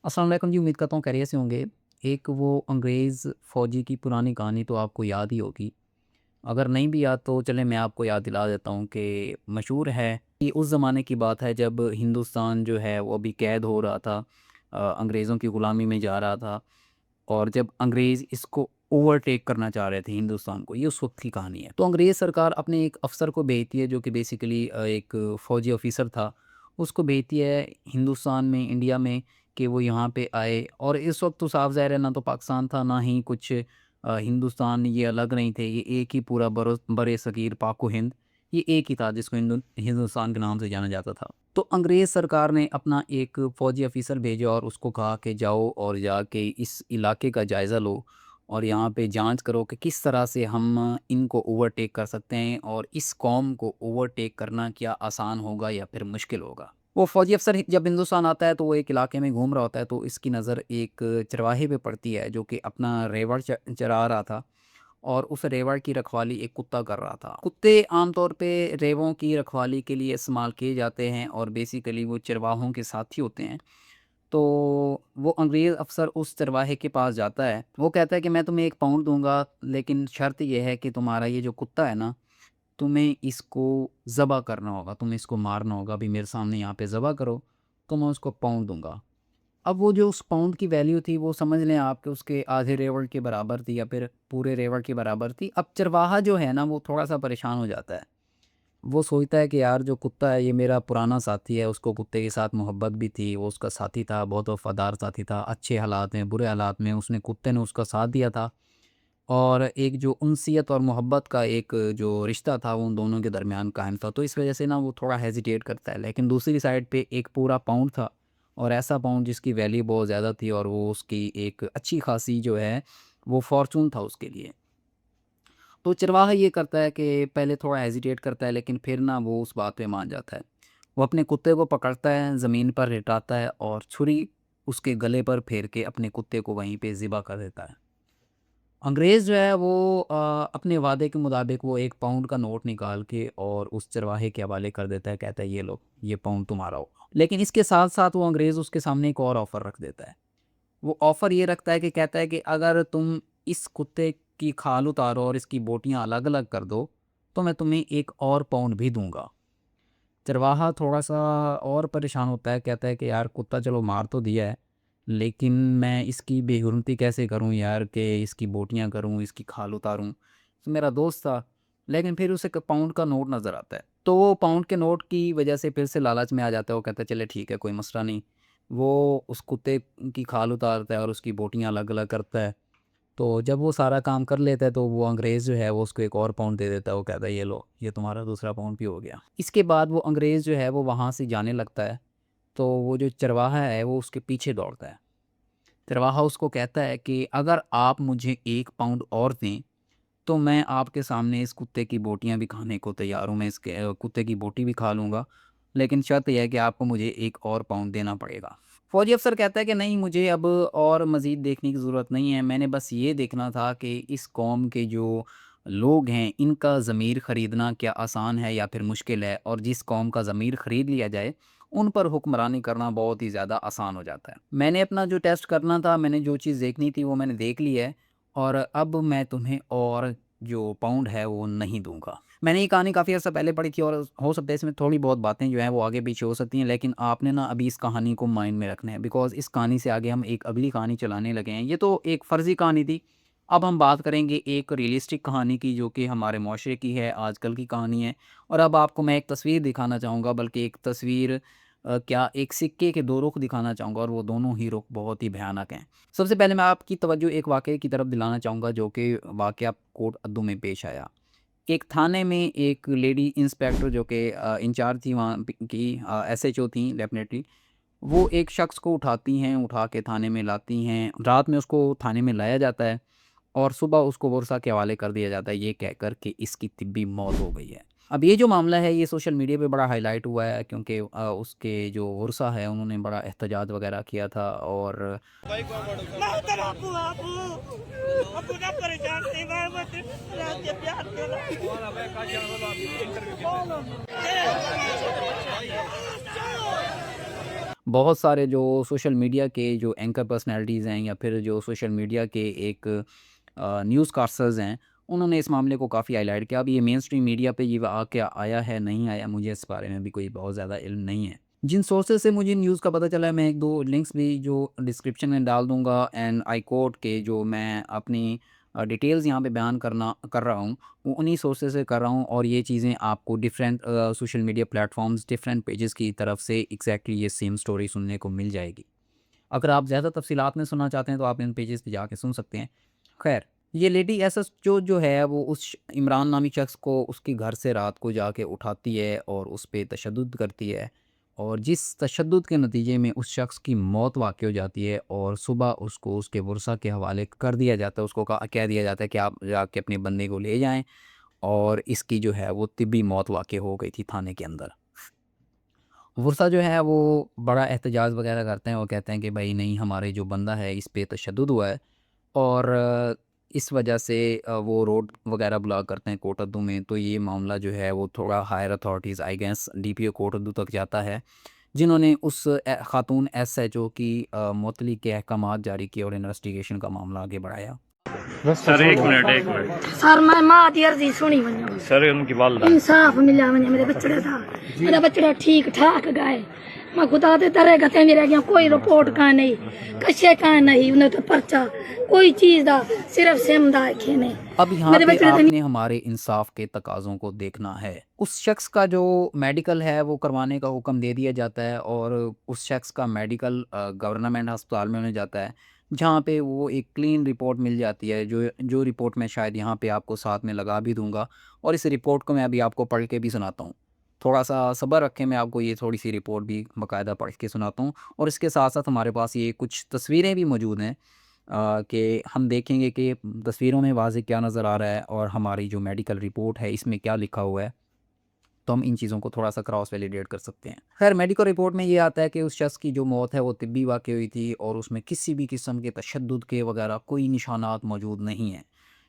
अस्सलाम वालेकुम जी, उम्मीद करता हूँ खैरियत से होंगे। एक वो अंग्रेज़ फ़ौजी की पुरानी कहानी तो आपको याद ही होगी। अगर नहीं भी याद तो चलें मैं आपको याद दिला देता हूँ कि मशहूर है कि उस ज़माने की बात है जब हिंदुस्तान जो है वो अभी कैद हो रहा था, अंग्रेज़ों की ग़ुलामी में जा रहा था और जब अंग्रेज़ इसको ओवरटेक करना चाह रहे थे हिंदुस्तान को, ये उस वक़्त की कहानी है। तो अंग्रेज़ सरकार अपने एक अफ़सर को भेजती है जो कि बेसिकली एक फ़ौजी ऑफ़िसर था, उसको भेजती है हिंदुस्तान में, इंडिया में कि वो यहाँ पे आए और इस वक़्त तो साफ़ ज़ाहिर है ना तो पाकिस्तान था, ना ही कुछ हिंदुस्तान, ये अलग नहीं थे, ये एक ही पूरा बरे-सग़ीर पाक-ओ-हिंद, ये एक ही था जिसको हिंदुस्तान के नाम से जाना जाता था। तो अंग्रेज़ सरकार ने अपना एक फ़ौजी ऑफ़िसर भेजा और उसको कहा कि जाओ और जाके इस इलाके का जायज़ा लो और यहाँ पे जाँच करो कि किस तरह से हम इनको ओवरटेक कर सकते हैं और इस कौम को ओवरटेक करना क्या आसान होगा या फिर मुश्किल होगा। वो फ़ौजी अफ़सर जब हिंदुस्तान आता है तो वो एक इलाके में घूम रहा होता है, तो इसकी नज़र एक चरवाहे पे पड़ती है जो कि अपना रेवड़ चरा रहा था और उस रेवड़ की रखवाली एक कुत्ता कर रहा था। कुत्ते आम तौर पे रेवों की रखवाली के लिए इस्तेमाल किए जाते हैं और बेसिकली वो चरवाहों के साथी होते हैं। तो वो अंग्रेज़ अफ़सर उस चरवाहे के पास जाता है। वो कहता है कि मैं तुम्हें 1 पाउंड दूँगा, लेकिन शर्त ये है कि तुम्हारा ये जो कुत्ता है ना, तुम्हें इसको ज़बह करना होगा, तुम्हें इसको मारना होगा। अभी मेरे सामने यहाँ पे ज़बह करो, तो मैं उसको पाउंड दूँगा। अब वो जो उस पाउंड की वैल्यू थी वो समझ लें आप कि उसके आधे रेवड़ के बराबर थी या फिर पूरे रेवड़ के बराबर थी। अब चरवाहा जो है ना वो थोड़ा-सा परेशान हो जाता है। वो सोचता है कि यार जो कुत्ता है ये मेरा पुराना साथी है, उसको कुत्ते के साथ मोहब्बत भी थी, वो उसका साथी था, बहुत वफ़ादार साथी था, अच्छे हालात में, बुरे हालात में उसने कुत्ते ने उसका साथ दिया था और एक जो उनसियत और मोहब्बत का एक जो रिश्ता था वो उन दोनों के दरमियान कायम था। तो इस वज़ह से ना वो थोड़ा हेज़िटेट करता है। लेकिन दूसरी साइड पे एक पूरा पाउंड था और ऐसा पाउंड जिसकी वैल्यू बहुत ज़्यादा थी और वो उसकी एक अच्छी ख़ासी जो है वो फ़ॉर्च्यून था उसके लिए। तो चरवाहा ये करता है कि पहले थोड़ा हेज़िटेट करता है लेकिन फिर ना वो उस बात पे मान जाता है। वो अपने कुत्ते को पकड़ता है, ज़मीन पर लेटाता है और छुरी उसके गले पर फेर के अपने कुत्ते को वहीं पे ज़िबा कर देता है। अंग्रेज़ जो है वो अपने वादे के मुताबिक वो 1 पाउंड का नोट निकाल के और उस चरवाहे के हवाले कर देता है, कहता है ये लो, ये पाउंड तुम्हारा होगा। लेकिन इसके साथ-साथ वो अंग्रेज़ उसके सामने एक और ऑफ़र रख देता है। वो ऑफ़र ये रखता है कि कहता है कि अगर तुम इस कुत्ते की खाल उतारो और इसकी बोटियाँ अलग-अलग कर दो, तो मैं तुम्हें 1 और पाउंड भी दूँगा। चरवाहा थोड़ा-सा और परेशान होता है, कहता है कि यार कुत्ता चलो मार तो दिया है, लेकिन मैं इसकी बेहुरमती कैसे करूँ यार कि इसकी बोटियाँ करूँ, इसकी खाल उतारूँ। तो मेरा दोस्त था, लेकिन फिर उसे क पाउंड का नोट नज़र आता है। तो वो पाउंड के नोट की वजह से फिर से लालच में आ जाता है, वो कहता है चले ठीक है कोई मसला नहीं। वो उस कुत्ते की खाल उतारता है और उसकी बोटियाँ अलग-अलग करता है। तो जब वो सारा काम कर लेता है तो वो अंग्रेज़ जो है वो उसको 1 और पाउंड दे देता है, वो कहता है ये लो, ये तुम्हारा दूसरा पाउंड भी हो गया। इसके बाद वो अंग्रेज़ जो है वो वहाँ से जाने लगता है, तो वो जो चरवाहा है वो उसके पीछे दौड़ता है। चरवाहा उसको कहता है कि अगर आप मुझे 1 पाउंड और दें, तो मैं आपके सामने इस कुत्ते की बोटियाँ भी खाने को तैयार हूँ, मैं इसके कुत्ते की बोटी भी खा लूँगा, लेकिन शर्त ये है कि आपको मुझे 1 और पाउंड देना पड़ेगा। फ़ौजी अफ़सर कहता है कि नहीं मुझे अब और मज़ीद देखने की ज़रूरत नहीं है, मैंने बस ये देखना था कि इस कौम के जो लोग हैं, इनका ज़मीर ख़रीदना क्या आसान है या फिर मुश्किल है और जिस कौम का ज़मीर ख़रीद लिया जाए, उन पर हुक्मरानी करना बहुत ही ज़्यादा आसान हो जाता है। मैंने अपना जो टेस्ट करना था, मैंने जो चीज़ देखनी थी वो मैंने देख ली है और अब मैं तुम्हें और जो पाउंड है वो नहीं दूँगा। मैंने ये कहानी काफ़ी अर्सा पहले पढ़ी थी और हो सकता है इसमें थोड़ी बहुत बातें जो हैं वो आगे-पीछे हो सकती हैं, लेकिन आपने ना अभी इस कहानी को माइंड में रखना है बिकॉज़ इस कहानी से आगे हम एक अगली कहानी चलाने लगे हैं। ये तो एक फ़र्ज़ी कहानी थी, अब हम बात करेंगे एक रियलिस्टिक कहानी की जो कि हमारे मुआशरे की है, आजकल की कहानी है और अब आपको मैं एक तस्वीर दिखाना चाहूँगा बल्कि एक तस्वीर क्या एक सिक्के के 2 रुख दिखाना चाहूँगा और वो दोनों ही रुख बहुत ही भयानक हैं। सबसे पहले मैं आपकी तवज्जो एक वाक़ये की तरफ दिलाना चाहूँगा जो कि वाक़या कोट अद्दू में पेश आया। एक थाने में एक लेडी इंस्पेक्टर जो कि इंचार्ज थी वहाँ की एसएचओ थी डेफ़िनेटली, वो एक शख़्स को उठाती हैं, उठा के थाने में लाती हैं। रात में उसको थाने में लाया जाता है और सुबह उसको बुरसा के हवाले कर दिया जाता है ये कहकर कि इसकी तिब्बी मौत हो गई है। अब ये जो मामला है ये सोशल मीडिया पे बड़ा हाइलाइट हुआ है क्योंकि उसके जो उर्सा है उन्होंने बड़ा एहतजाज वग़ैरह किया था और बहुत सारे जो सोशल मीडिया के जो एंकर पर्सनैलिटीज़ हैं या फिर जो सोशल मीडिया के एक न्यूज़ कास्टर्स हैं, उन्होंने इस मामले को काफ़ी हाईलाइट किया। अब ये मेन स्ट्रीम मीडिया पे ये वाक़या आया है, नहीं आया, मुझे इस बारे में भी कोई बहुत ज़्यादा इल्म नहीं है। जिन सोर्सेज़ से मुझे न्यूज़ का पता चला है, मैं 1-2 लिंक्स भी जो डिस्क्रिप्शन में डाल दूँगा, एंड आई कोट के जो मैं अपनी डिटेल्स यहाँ पे बयान कर रहा हूँ, वो उन्हीं सोर्सेज़ से कर रहा हूँ, और ये चीज़ें आपको different social media platforms, different pages की तरफ से एग्ज़ैक्टली ये सेम स्टोरी सुनने को मिल जाएगी। अगर आप ज़्यादा तफ़सीलात में सुनना चाहते हैं तो आप इन पेजेज़ पे जाके सुन सकते हैं। ख़ैर, ये लेडी एसएचओ जो है वो उस इमरान नामी शख़्स को उसके घर से रात को जाके उठाती है और उस पे तशद्दुद करती है, और जिस तशद्दुद के नतीजे में उस शख़्स की मौत वाक़ई हो जाती है, और सुबह उसको उसके वर्सा के हवाले कर दिया जाता है। उसको कह दिया जाता है कि आप जाके अपने बंदे को ले जाएँ, और इसकी जो है वो तिब्बी मौत वाक़ई हो गई थी थाने के अंदर। वर्सा जो है वो बड़ा एहतजाज वग़ैरह करते हैं और कहते हैं कि भई नहीं, हमारे जो बंदा है इस पे तशद्दुद हुआ है, और इस वजह से वो रोड वग़ैरह ब्लॉक करते हैं कोटद्दू में। तो ये मामला जो है वो थोड़ा higher authorities, I guess DPO Kotaddu तक जाता है, जिन्होंने उस खातून एसएचओ की मुअत्तली के अहकामात जारी किए और इन्वेस्टिगेशन का मामला आगे बढ़ाया। सर एक मिनट एक मिनट सर मैं माँ की अर्जी सुनी वञो, सर उनकी वालदा इंसाफ मिला वञे मेरे बच्चे था, मेरा बच्चा ठीक ठाक गाए, मैं खुदा दे तरह गते नहीं रह गया, कोई रिपोर्ट का नहीं, कशे का नहीं, उन्हें तो पर्चा कोई चीज दा, सिर्फ सिम दा खेने। अब यहाँ मेरे पे बच्चे आपने हमारे इंसाफ के तकाज़ों को देखना है। उस शख्स का जो मेडिकल है वो करवाने का हुक्म दे दिया जाता है, और उस शख्स का मेडिकल गवर्नमेंट अस्पताल में होने जाता है, जहाँ पे वो एक क्लीन रिपोर्ट मिल जाती है, जो जो रिपोर्ट मैं शायद यहाँ पे आपको साथ में लगा भी दूँगा, और इस रिपोर्ट को मैं अभी आपको पढ़ के भी सुनाता हूँ। थोड़ा-सा सब्र रखें, मैं आपको ये थोड़ी-सी रिपोर्ट भी बाकायदा पढ़ के सुनाता हूँ, और इसके साथ-साथ हमारे पास ये कुछ तस्वीरें भी मौजूद हैं, कि हम देखेंगे कि तस्वीरों में वाज़ेह क्या नज़र आ रहा है और हमारी जो मेडिकल रिपोर्ट है इसमें क्या लिखा हुआ है, तो हम इन चीज़ों को थोड़ा-सा क्रॉस वैलिडेट कर सकते हैं। ख़ैर, मेडिकल रिपोर्ट में ये आता है कि उस शख़्स की जो मौत है वो तिब्बी वाक़ई हुई थी, और उसमें किसी भी किस्म के तशद्दुद के वग़ैरह कोई निशानात मौजूद नहीं हैं।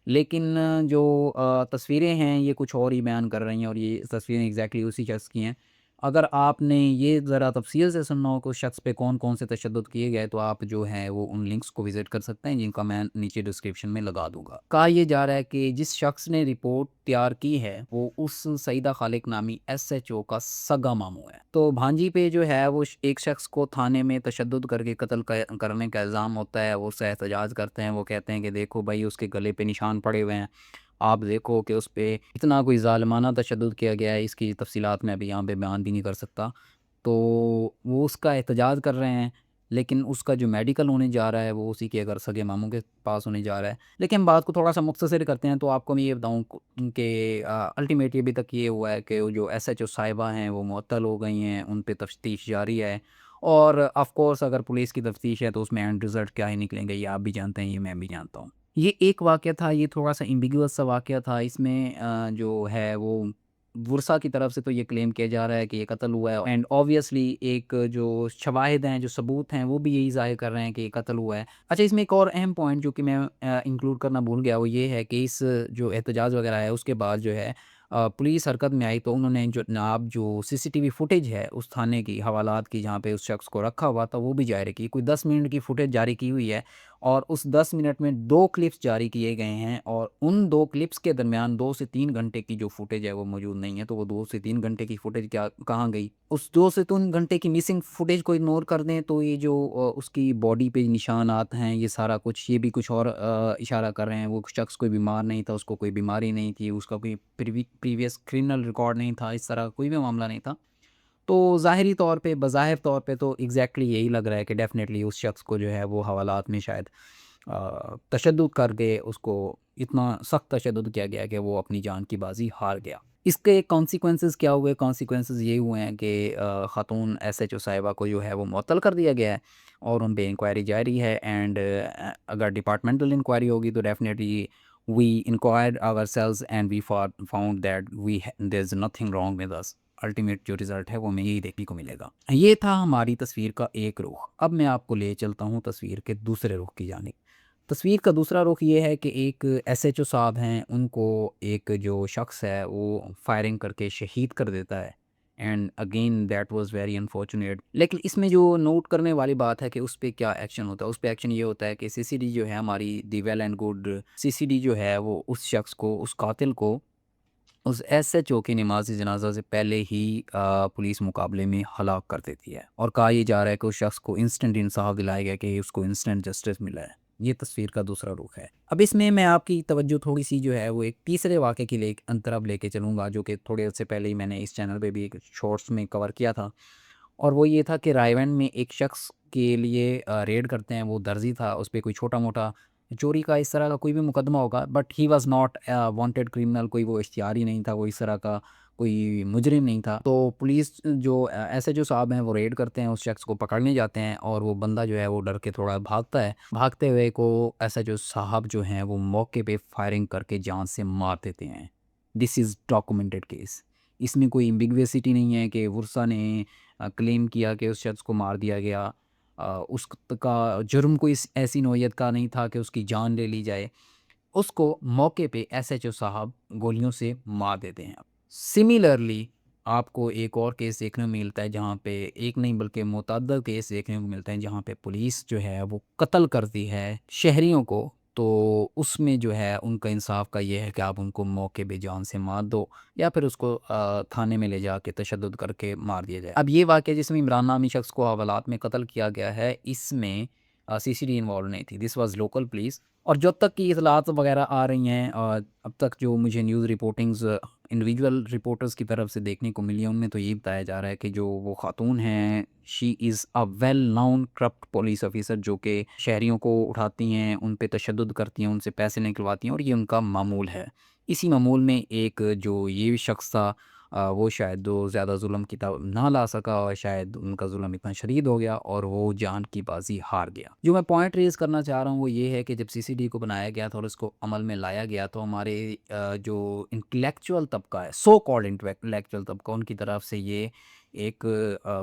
लेकिन जो तस्वीरें हैं ये कुछ और ही बयान कर रही हैं, और ये तस्वीरें एग्ज़ैक्टली उसी शख़्स की हैं। अगर आपने ये ज़रा तफ़सील से सुनना हो कि उस शख़्स पे कौन-कौन से तशद्दुद किए गए, तो आप जो है वो उन लिंक्स को विज़िट कर सकते हैं, जिनका मैं नीचे डिस्क्रिप्शन में लगा दूँगा। कहा ये जा रहा है कि जिस शख़्स ने रिपोर्ट तैयार की है, वो उस सईदा खालिक नामी एसएचओ का सगा मामू है। तो भांजी पे जो है वो एक शख़्स को थाने में तशद्दुद करके कत्ल करने का इल्ज़ाम होता है। वो उससे एहतजाज करते हैं, वो कहते हैं कि देखो भाई, उसके गले पे निशान पड़े हुए हैं। आप देखो कि उस पे इतना कोई ज़ालिमाना तशद्दुद किया गया है, इसकी तफ़सीलात मैं अभी यहाँ पे बयान भी नहीं कर सकता। तो वो उसका एहतजाज कर रहे हैं, लेकिन उसका जो मेडिकल होने जा रहा है वो उसी के अगर सगे मामू के पास होने जा रहा है। लेकिन बात को थोड़ा-सा मुख्तसर करते हैं, तो आपको मैं ये बताऊँ कि अल्टीमेटली अभी तक ये हुआ है कि वो जो एसएचओ साहिबा हैं वो मुअत्तल हो गई हैं, उन पे तफ्तीश जारी है, और ऑफ़ कोर्स अगर पुलिस की तफ्तीश है तो उसमें एंड रिज़ल्ट क्या ही निकलेंगे, ये आप भी जानते हैं, ये मैं भी जानता हूँ। ये एक वाक़या था, ये थोड़ा-सा एम्बिगुअस सा वाक़या था। इसमें जो है वो बुरसा की तरफ से तो ये क्लेम किया जा रहा है कि ये कत्ल हुआ है, एंड ऑब्वियसली एक जो शवाहिद हैं, जो सबूत हैं, वो भी यही ज़ाहिर कर रहे हैं कि ये कत्ल हुआ है। अच्छा, इसमें एक और अहम पॉइंट जो कि मैं इंक्लूड करना भूल गया, वो ये है कि इस जो एहतजाज वगैरह है उसके बाद जो है पुलिस हरकत में आई, तो उन्होंने जो जनाब जो सीसीटीवी फुटेज है उस थाने की हवालात की जहाँ पे उस शख्स को रखा हुआ था, वो भी जारी की। कोई 10 मिनट की फुटेज जारी की हुई है, और उस 10 मिनट में 2 क्लिप्स जारी किए गए हैं, और उन 2 क्लिप्स के दरमियान 2 से 3 घंटे की जो फुटेज है वो मौजूद नहीं है। तो वो 2 से 3 घंटे की फुटेज क्या कहाँ गई? उस 2 से 3 घंटे की मिसिंग फुटेज को इग्नोर कर दें तो ये जो उसकी बॉडी पे निशानात हैं, ये सारा कुछ, ये भी कुछ और इशारा कर रहे हैं। वो शख्स कोई बीमार नहीं था, उसको कोई बीमारी नहीं थी, उसका कोई प्रीवियस क्रिमिनल रिकॉर्ड नहीं था, इस तरह का कोई भी मामला नहीं था। तो ज़ाहिरी तौर पे, बज़ाहिर तौर पे तो एग्ज़ैक्टली यही लग रहा है कि डेफ़िनेटली उस शख़्स को जो है वो हवालात में शायद तशद्दुद करके उसको इतना सख्त तशद्दुद किया गया कि वो अपनी जान की बाज़ी हार गया। इसके कॉन्सिक्वेंसेस क्या हुए? कॉन्सिक्वेंसेस ये हुए हैं कि खातून एसएचओ साहिबा को जो है वो मुअत्तल कर दिया गया है, और उन पे इंक्वायरी जारी है, एंड अगर डिपार्टमेंटल इंक्वायरी होगी तो definitely we inquired ourselves and we found that there is nothing wrong with us. Ultimate जो रिज़ल्ट है वो हमें यही देखने को मिलेगा। ये था हमारी तस्वीर का एक रुख। अब मैं आपको ले चलता हूँ तस्वीर के दूसरे रुख की जानिब। तस्वीर का दूसरा रुख ये है कि एक एसएचओ साहब हैं, उनको एक जो शख्स है वो फायरिंग करके शहीद कर देता है, and again that was very unfortunate. लेकिन इसमें जो नोट करने वाली बात है कि उस पे क्या एक्शन होता है, उस पे एक्शन ये होता है कि सीसीडी जो है हमारी दी वेल एंड गुड सीसीडी जो है वो उस शख्स को, उस कातिल को उस एसएचओ की नमाज़ जनाजा से पहले ही पुलिस मुकाबले में हलाक कर देती है और कहा यह जा रहा है कि उस शख्स को इंस्टेंट इंसाफ दिलाया गया कि उसको इंस्टेंट जस्टिस मिला है। ये तस्वीर का दूसरा रुख है। अब इसमें मैं आपकी तवज्जो थोड़ी सी जो है वो एक तीसरे वाक़े की ले तरफ लेके चलूँगा, जो कि थोड़े अर्से पहले ही मैंने इस चैनल पे भी एक शॉर्ट्स में कवर किया था। और वो ये था कि रायवंड में एक शख्स के लिए रेड करते हैं, वो दर्जी था, उस पे कोई छोटा-मोटा चोरी का इस तरह का कोई भी मुकदमा होगा, but he was not wanted criminal, कोई वो इश्तिहारी नहीं था, वो इस तरह का कोई मुजरिम नहीं था। तो पुलिस जो एसएचओ साहब हैं वो रेड करते हैं, उस शख्स को पकड़ने जाते हैं और वो बंदा जो है वो डर के थोड़ा भागता है। भागते हुए को एसएचओ साहब जो हैं वो मौके पे फायरिंग करके जान से मार देते हैं। This is documented case. इसमें कोई एम्बिग्विसिटी नहीं है कि वुरसा ने क्लेम किया कि उस शख्स को मार दिया गया। उसका जुर्म कोई ऐसी नौयत का नहीं था कि उसकी जान ले ली जाए। उसको मौके पे एसएचओ साहब गोलियों से मार देते हैं। सिमिलरली आपको एक और केस देखने को मिलता है जहाँ पे एक नहीं बल्कि मुतअद्दिद केस देखने को मिलते हैं जहाँ पे पुलिस जो है वो कत्ल करती है शहरियों को। तो उसमें जो है उनका इंसाफ का ये है कि आप उनको मौके पे जान से मार दो या फिर उसको थाने में ले जाके तशद्दुद करके मार दिया जाए। अब ये वाक़या जिसमें इमरान नामी शख्स को हवालात में कत्ल किया गया है, इसमें सीसीडी इन्वॉल्व नहीं थी, दिस वाज़ लोकल पुलिस। और जब तक की इतलात वगैरह आ रही हैं और अब तक जो मुझे न्यूज़ रिपोर्टिंग्स इंडिविजुअल रिपोर्टर्स की तरफ से देखने को मिली है, उनमें तो ये बताया जा रहा है कि जो वो खातून हैं, she is a well known corrupt police officer, जो कि शहरियों को उठाती हैं, उन पे तशद्दुद करती हैं, उनसे पैसे निकलवाती हैं और ये उनका मामूल है। इसी मामूल में एक जो ये शख्स था वो शायद वो ज़्यादा ज़ुल्म की ताब ना ला सका और शायद उनका ज़ुल्म इतना शदीद हो गया और वो जान की बाजी हार गया। जो मैं पॉइंट रेज़ करना चाह रहा हूँ वो ये है कि जब सीसीडी को बनाया गया था और उसको अमल में लाया गया तो हमारे जो इंटेलेक्चुअल तबका है, सो कॉल्ड इंटेलेक्चुअल तबका, उनकी तरफ से ये एक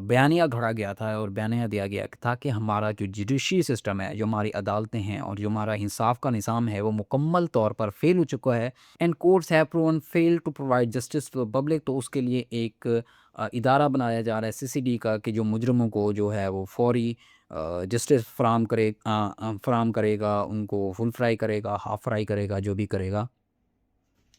बयानिया घड़ा गया था और बयानिया दिया गया था कि हमारा जो जुडिशरी सिस्टम है, जो हमारी अदालतें हैं और जो हमारा इंसाफ का निज़ाम है वो मुकम्मल तौर पर फ़ेल हो चुका है and courts have proven fail to provide justice to the public. तो उसके लिए एक इदारा बनाया जा रहा है सीसीडी का कि जो मुजरमों को जो है वो फौरी जस्टिस फराम करेगा, उनको फुल फ्राई करेगा, हाफ फ्राई करेगा, जो भी करेगा।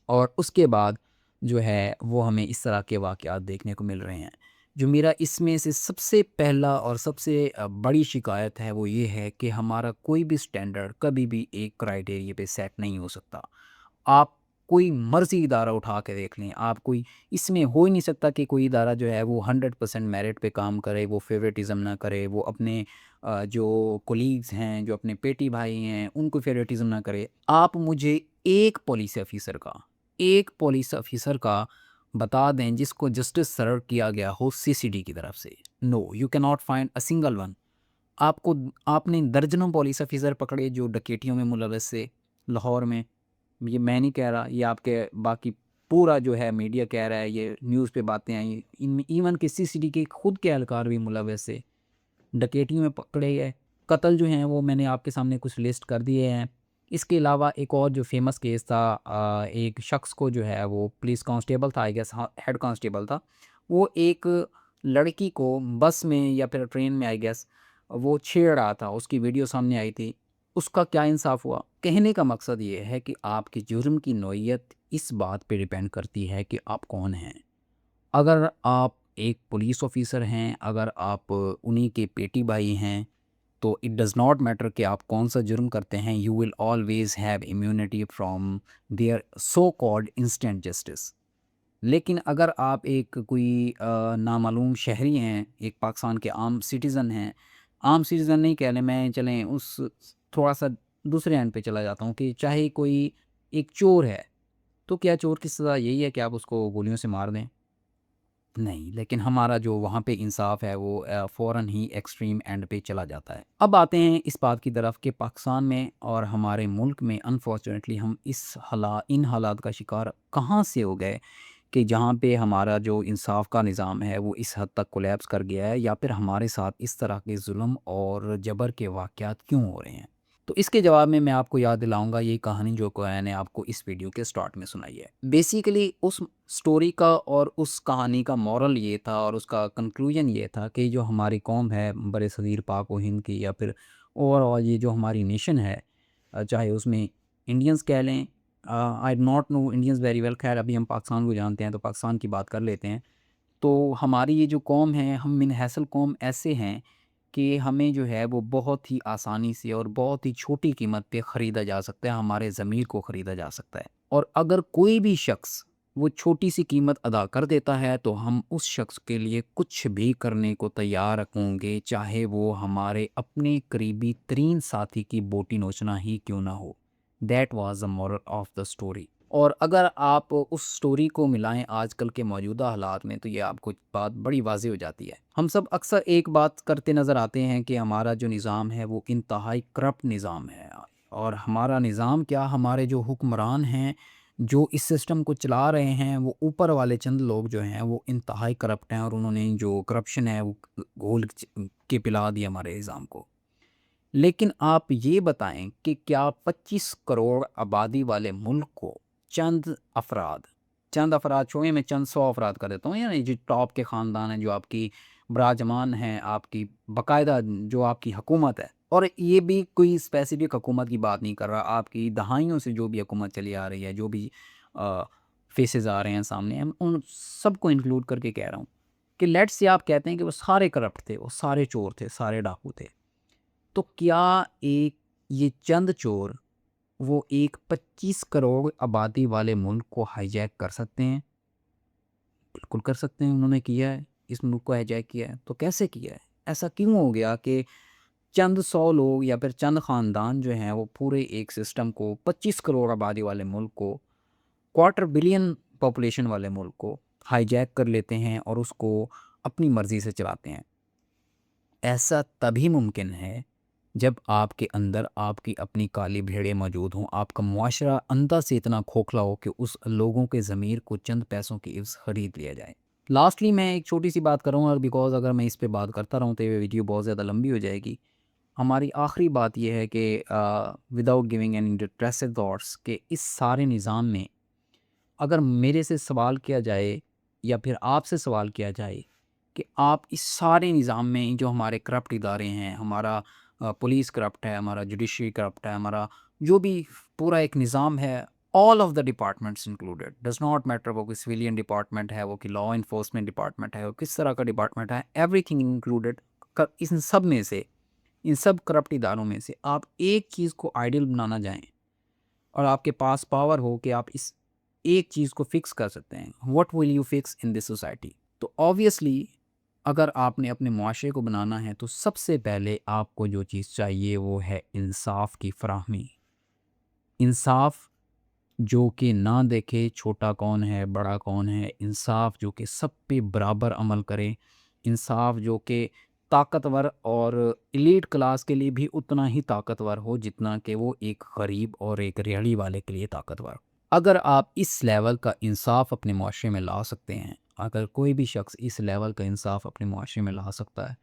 और उसके बाद जो है वो हमें इस तरह के वाक़यात देखने को मिल रहे हैं। जो मेरा इसमें से सबसे पहला और सबसे बड़ी शिकायत है वो ये है कि हमारा कोई भी स्टैंडर्ड कभी भी एक क्राइटेरिया पे सेट नहीं हो सकता। आप कोई मर्ज़ी इदारा उठा के देख लें, आप कोई इसमें हो ही नहीं सकता कि कोई इदारा जो है वो 100% मेरिट पे काम करे, वो फ़ेवरेटिज़्म ना करे, वो अपने जो कोलीग्स हैं, जो अपने पेटी भाई हैं, उनको फ़ेवरेटिज़्म ना करे। आप मुझे एक पुलिस ऑफ़िसर का बता दें जिसको जस्टिस सर्व किया गया हो सीसीडी की तरफ से। No, you can not find a single one. आपने दर्जनों पुलिस ऑफ़िसर पकड़े जो डकैतियों में मुलव्वस थे लाहौर में। ये मैं नहीं कह रहा, ये आपके बाकी पूरा जो है मीडिया कह रहा है, ये न्यूज़ पे बातें आई, इनमें इवन कि सीसीडी के खुद के एहलकार भी मुलव्वस थे। डकैतियों में पकड़े गए, कत्ल जो हैं वो मैंने आपके सामने कुछ लिस्ट कर दिए हैं। इसके अलावा एक और जो फ़ेमस केस था, एक शख्स को जो है वो पुलिस कांस्टेबल था, आई गेस हाँ, हेड कांस्टेबल था। वो एक लड़की को बस में या फिर ट्रेन में आई गेस वो छेड़ रहा था, उसकी वीडियो सामने आई थी। उसका क्या इंसाफ हुआ? कहने का मकसद ये है कि आपके जुर्म की नौइयत इस बात पे डिपेंड करती है कि आप कौन हैं। अगर आप एक पुलिस ऑफिसर हैं, अगर आप उन्हीं के पेटी भाई हैं, तो इट डज़ नॉट मैटर कि आप कौन सा जुर्म करते हैं, you will always have immunity from their so called instant justice. लेकिन अगर आप एक कोई नामालूम शहरी हैं, एक पाकिस्तान के आम सिटीज़न हैं, आम सिटीज़न नहीं कह लें, मैं चलें उस थोड़ा-सा दूसरे एंड पे चला जाता हूँ कि चाहे कोई एक चोर है, तो क्या चोर की सज़ा यही है कि आप उसको गोलियों से मार दें? नहीं, लेकिन हमारा जो वहाँ पे इंसाफ है वो फ़ौरन ही एक्सट्रीम एंड पे चला जाता है। अब आते हैं इस बात की तरफ कि पाकिस्तान में और हमारे मुल्क में अनफॉर्चुनेटली हम इन हालात का शिकार कहाँ से हो गए कि जहाँ पे हमारा जो इंसाफ का निज़ाम है वो इस हद तक कोलैप्स कर गया है, या फिर हमारे साथ इस तरह के जुल्म और जबर के वाक़यात क्यों हो रहे हैं। तो इसके जवाब में मैं आपको याद दिलाऊंगा यही कहानी जो मैंने आपको इस वीडियो के स्टार्ट में सुनाई है। बेसिकली उस स्टोरी का और उस कहानी का मॉरल ये था और उसका कंक्लूजन ये था कि जो हमारी कौम है बर सग़ीर पाक व हिंद की, या फिर ओवरऑल ये जो हमारी नेशन है, चाहे उसमें इंडियंस कह लें, I not know Indians very well, खैर अभी हम पाकिस्तान को जानते हैं तो पाकिस्तान की बात कर लेते हैं। तो हमारी ये जो कौम है, हम मिन हैसल कौम ऐसे हैं कि हमें जो है वो बहुत ही आसानी से और बहुत ही छोटी कीमत पे ख़रीदा जा सकता है, हमारे ज़मीर को ख़रीदा जा सकता है। और अगर कोई भी शख्स वो छोटी सी कीमत अदा कर देता है तो हम उस शख्स के लिए कुछ भी करने को तैयार होंगे, चाहे वो हमारे अपने करीबी तरीन साथी की बोटी नोचना ही क्यों ना हो। That was the moral of the story. और अगर आप उस स्टोरी को मिलाएं आजकल के मौजूदा हालात में तो ये आपको बात बड़ी वाज़ेह हो जाती है। हम सब अक्सर एक बात करते नज़र आते हैं कि हमारा जो निज़ाम है वो इंतहाई करप्ट निज़ाम है। और हमारा निज़ाम क्या, हमारे जो हुक्मरान हैं जो इस सिस्टम को चला रहे हैं, वो ऊपर वाले चंद लोग जो हैं वो इंतहाई करप्ट हैं और उन्होंने जो करप्शन है वो घोल के पिला दिया हमारे निज़ाम को। लेकिन आप ये बताएं कि क्या 25 करोड़ आबादी वाले मुल्क को चंद अफराद छोड़िए, मैं चंद 100 अफराद कर देता हूँ, यानी जो टॉप के ख़ानदान हैं, जो आपकी बराजमान हैं, आपकी बाकायदा जो आपकी हुकूमत है, और ये भी कोई स्पेसिफिक हुकूमत की बात नहीं कर रहा, आपकी दहाइयों से जो भी हुकूमत चली आ रही है, जो भी फेसेस आ रहे हैं सामने, हम उन सबको इंक्लूड करके कह रहा हूँ कि लेट्स से आप कहते हैं कि वो सारे करप्ट थे, वो सारे चोर थे, सारे डाकू थे, तो क्या एक ये चंद चोर वो एक 25 करोड़ आबादी वाले मुल्क को हाईजैक कर सकते हैं? बिल्कुल कर सकते हैं, उन्होंने किया है, इस मुल्क को हाईजैक किया है। तो कैसे किया है? ऐसा क्यों हो गया कि चंद 100 लोग या फिर चंद ख़ानदान जो हैं वो पूरे एक सिस्टम को, 25 करोड़ आबादी वाले मुल्क को, क्वार्टर बिलियन पॉपुलेशन वाले मुल्क को हाईजैक कर लेते हैं और उसको अपनी मर्ज़ी से चलाते हैं? ऐसा तभी मुमकिन है जब आपके अंदर आपकी अपनी काली भेड़ें मौजूद हों, आपका मुआशरा अंदर से इतना खोखला हो कि उस लोगों के ज़मीर को चंद पैसों की इवज़ ख़रीद लिया जाए। लास्टली मैं एक छोटी सी बात करूँगा, बिकॉज़ अगर मैं इस पे बात करता रहूँ तो ये वीडियो बहुत ज़्यादा लंबी हो जाएगी। हमारी आखिरी बात ये है कि without giving any interested thoughts, कि इस सारे निज़ाम में अगर मेरे से सवाल किया जाए या फिर आपसे सवाल किया जाए कि आप इस सारे निज़ाम में जो हमारे करप्ट इदारे हैं, हमारा पुलिस करप्ट है, हमारा जुडिशरी करप्ट है, हमारा जो भी पूरा एक निज़ाम है, all of the departments included, does not matter वो कि सिविलियन डिपार्टमेंट है, वो कि लॉ इन्फोर्समेंट डिपार्टमेंट है, वो किस तरह का डिपार्टमेंट है, एवरीथिंग इंक्लूडेड, इन सब में से, इन सब करप्ट इदारों में से आप एक चीज़ को आइडियल बनाना जाएं और आपके पास पावर हो कि आप इस एक चीज़ को फिक्स कर सकते हैं, what will you fix in this society? तो ऑब्वियसली अगर आपने अपने मुआशरे को बनाना है तो सबसे पहले आपको जो चीज़ चाहिए वो है इंसाफ की फराहमी। इंसाफ जो कि ना देखे छोटा कौन है, बड़ा कौन है, इंसाफ जो कि सब पे बराबर अमल करे, इंसाफ जो कि ताकतवर और एलीट क्लास के लिए भी उतना ही ताकतवर हो जितना कि वो एक गरीब और एक रेहड़ी वाले के लिए ताकतवर। अगर आप इस लेवल का इंसाफ अपने मुआशरे में ला सकते हैं, अगर कोई भी शख्स इस लेवल का इंसाफ अपने मुआशरे में ला सकता है,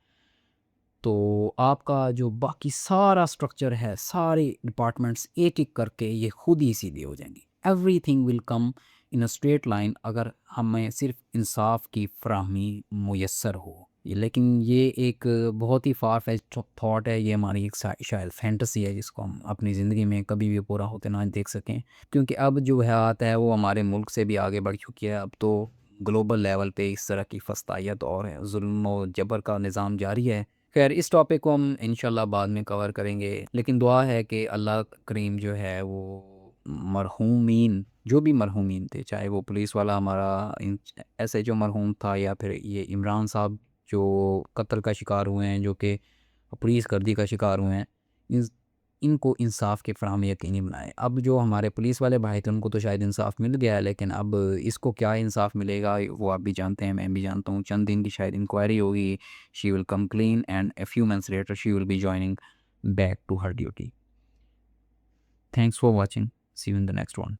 तो आपका जो बाकी सारा स्ट्रक्चर है, सारे डिपार्टमेंट्स एक-एक करके ये खुद ही सीधे हो जाएंगी। Everything will come in a straight line अगर हमें सिर्फ इंसाफ की फराहमी मुयस्सर हो। लेकिन ये एक बहुत ही फार फेच्ड थॉट है, ये हमारी एक शायद फैंटेसी है जिसको हम अपनी ज़िंदगी में कभी भी पूरा होते ना देख सकें, क्योंकि अब जो हालात है वो हमारे मुल्क से भी आगे बढ़ चुकी है। अब तो ग्लोबल लेवल पे इस तरह की फस्तायत और है, जुल्म और जबर का निज़ाम जारी है। खैर इस टॉपिक को हम इंशाल्लाह बाद में कवर करेंगे, लेकिन दुआ है कि अल्लाह करीम जो है वो मरहूमीन, जो भी मरहूमीन थे, चाहे वो पुलिस वाला हमारा ऐसे जो मरहूम था, या फिर ये इमरान साहब जो कत्ल का शिकार हुए हैं, जो कि पुलिस गर्दी का शिकार हुए हैं, इनको इंसाफ की फराहमी यकीनी बनाए। अब जो हमारे पुलिस वाले भाई थे उनको तो शायद इंसाफ मिल गया है, लेकिन अब इसको क्या इंसाफ मिलेगा वो आप भी जानते हैं, मैं भी जानता हूँ। चंद दिन की शायद इंक्वायरी होगी, she will come clean and a few months later she will be joining back to her duty. Thanks for watching. See you in the next one.